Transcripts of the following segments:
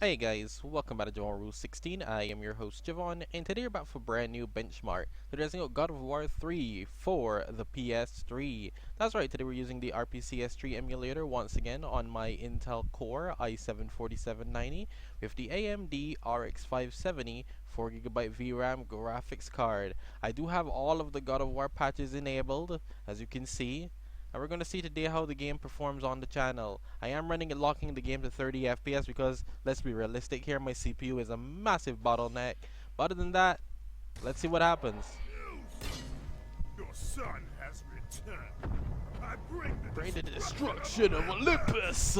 Hey guys, welcome back to Javon Rule 16. I am your host Javon, and today we're back for a brand new benchmark. Today we're God of War 3 for the PS3. That's right, today we're using the RPCS3 emulator once again on my Intel Core i7-4790 with the AMD RX-570 4GB VRAM graphics card. I do have all of the God of War patches enabled, as you can see. And we're going to see today how the game performs on the channel. I am running and locking the game to 30 FPS because, let's be realistic here, my CPU is a massive bottleneck. But other than that, let's see what happens. Your son has returned. I Bring the destruction of Olympus!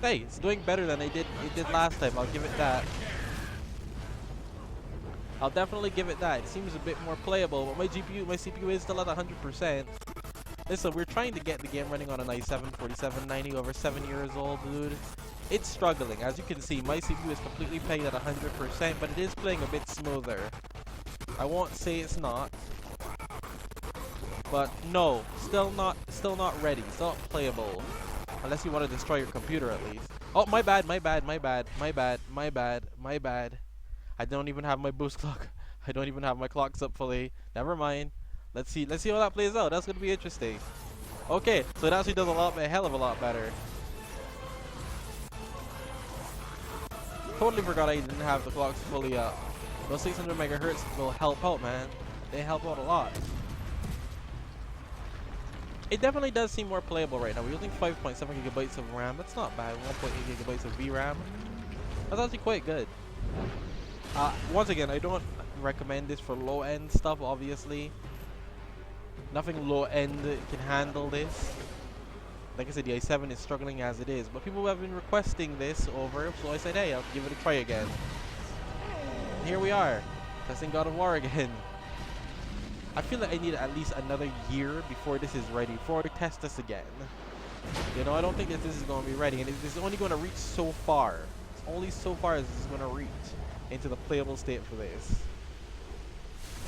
Hey, it's doing better than it did last time, I'll give it that. I'll definitely give it that. It seems a bit more playable, but my CPU is still at 100%. Listen, we're trying to get the game running on an i7-4790 over 7 years old, dude. It's struggling. As you can see, my CPU is completely playing at 100%, but it is playing a bit smoother. I won't say it's not. But no, still not ready. Still not playable. Unless you want to destroy your computer at least. Oh, my bad. I don't even have my boost clock. I don't even have my clocks up fully. Never mind. Let's see how that plays out. That's gonna be interesting. Okay, so it actually does a hell of a lot better. Totally forgot I didn't have the clocks fully up. Those 600 megahertz will help out, man. They help out a lot. It definitely does seem more playable right now. We're using 5.7 gigabytes of RAM. That's not bad. 1.8 gigabytes of VRAM. That's actually quite good. Once again, I don't recommend this for low-end stuff, obviously. Nothing low-end can handle this. Like I said, the i7 is struggling as it is, but people have been requesting this over, so I said, hey, I'll give it a try again. And here we are, testing God of War again. I feel like I need at least another year before this is ready, before I test this again. You know, I don't think that this is going to be ready, and this is only going to reach so far. It's only so far as this is going to reach into the playable state for this.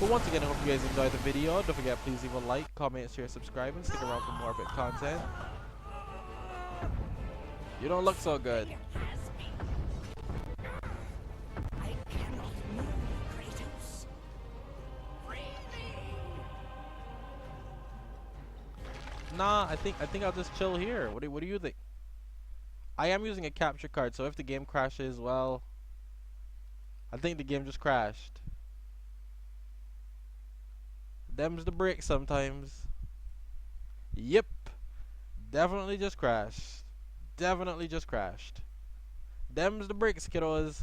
But once again, I hope you guys enjoyed the video. Don't forget, please leave a like, comment, share, subscribe, and stick around for more bit content. You don't look so good. Nah, I think I'll just chill here. What do you think? I am using a capture card, so if the game crashes, well, I think the game just crashed. Them's the break sometimes. Yep. Definitely just crashed. Definitely just crashed. Them's the breaks, kiddos.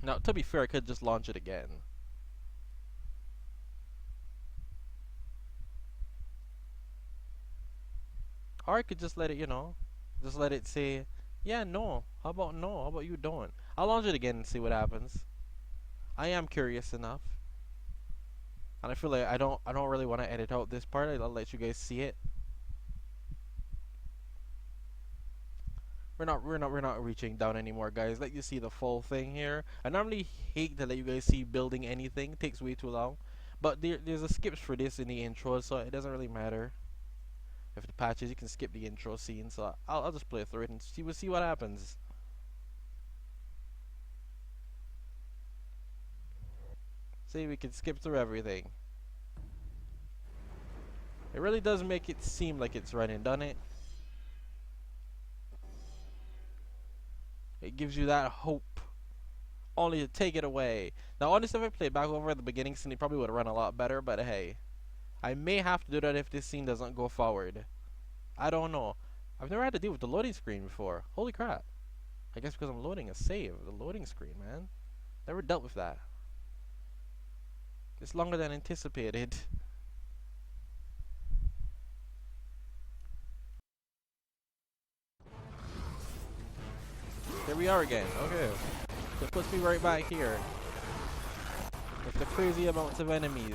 Now, to be fair, I could just launch it again. Or I could just let it, you know, just let it say, yeah, no. How about no? How about you don't? I'll launch it again and see what happens. I am curious enough. And I feel like I don't really want to edit out this part. I'll let you guys see it. We're not reaching down anymore, guys. Let you see the full thing here. I normally hate to let you guys see building anything. It takes way too long. But there's a skips for this in the intro, so it doesn't really matter. If the patches, you can skip the intro scene, so I'll just play through it and we'll see what happens. See, we can skip through everything. It really does make it seem like it's running, doesn't it? It gives you that hope, only to take it away. Now, honestly, if I played back over at the beginning scene, it probably would have run a lot better, but hey. I may have to do that if this scene doesn't go forward. I don't know. I've never had to deal with the loading screen before. Holy crap. I guess because I'm loading a save. The loading screen, man. Never dealt with that. It's longer than anticipated. Here we are again. Okay. So it puts me right back here. With the crazy amounts of enemies.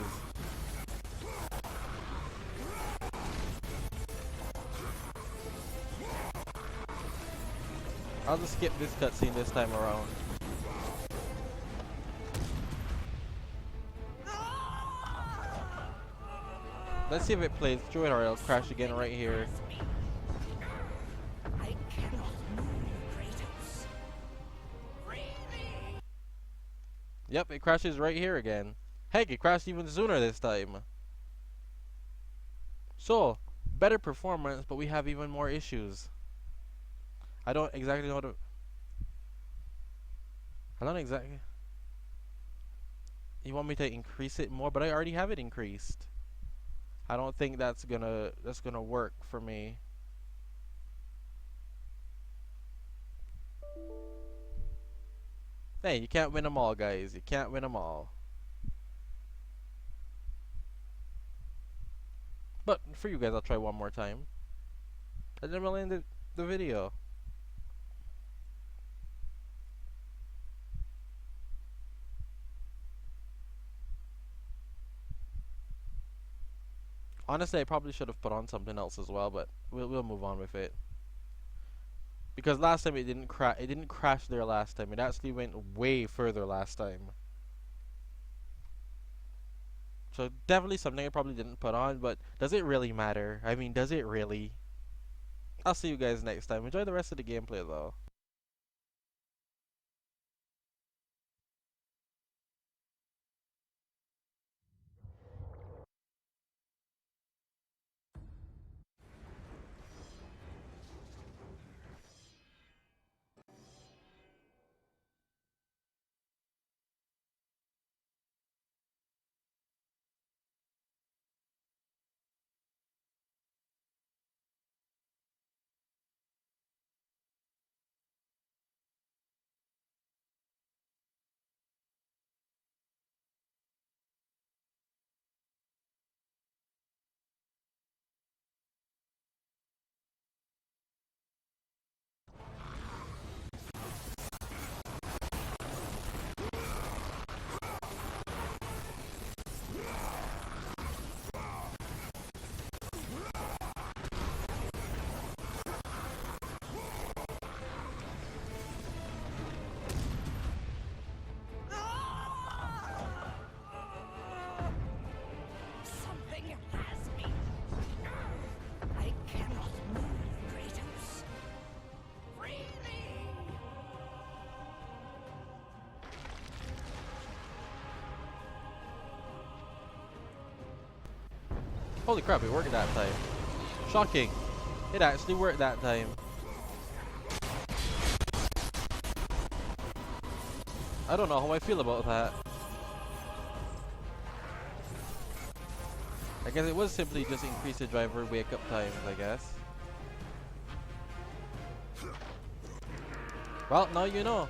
I'll just skip this cutscene this time around. Let's see if it plays through it or it'll crash again right here. Yep, it crashes right here again. Heck, it crashed even sooner this time. So, better performance, but we have even more issues. I don't exactly know how to... I don't exactly... You want me to increase it more, but I already have it increased. I don't think that's gonna work for me. Hey, you can't win them all, guys. You can't win them all. But for you guys, I'll try one more time. And then we'll end the video. Honestly, I probably should have put on something else as well, but we'll move on with it. Because last time it didn't crash there last time. It actually went way further last time. So definitely something I probably didn't put on, but does it really matter? I mean, does it really? I'll see you guys next time. Enjoy the rest of the gameplay though. Something has me. I cannot move, Kratos. Free me! Holy crap, it worked that time. Shocking. It actually worked that time. I don't know how I feel about that. I guess it was simply just increase the driver wake up times, I guess. Well, now you know.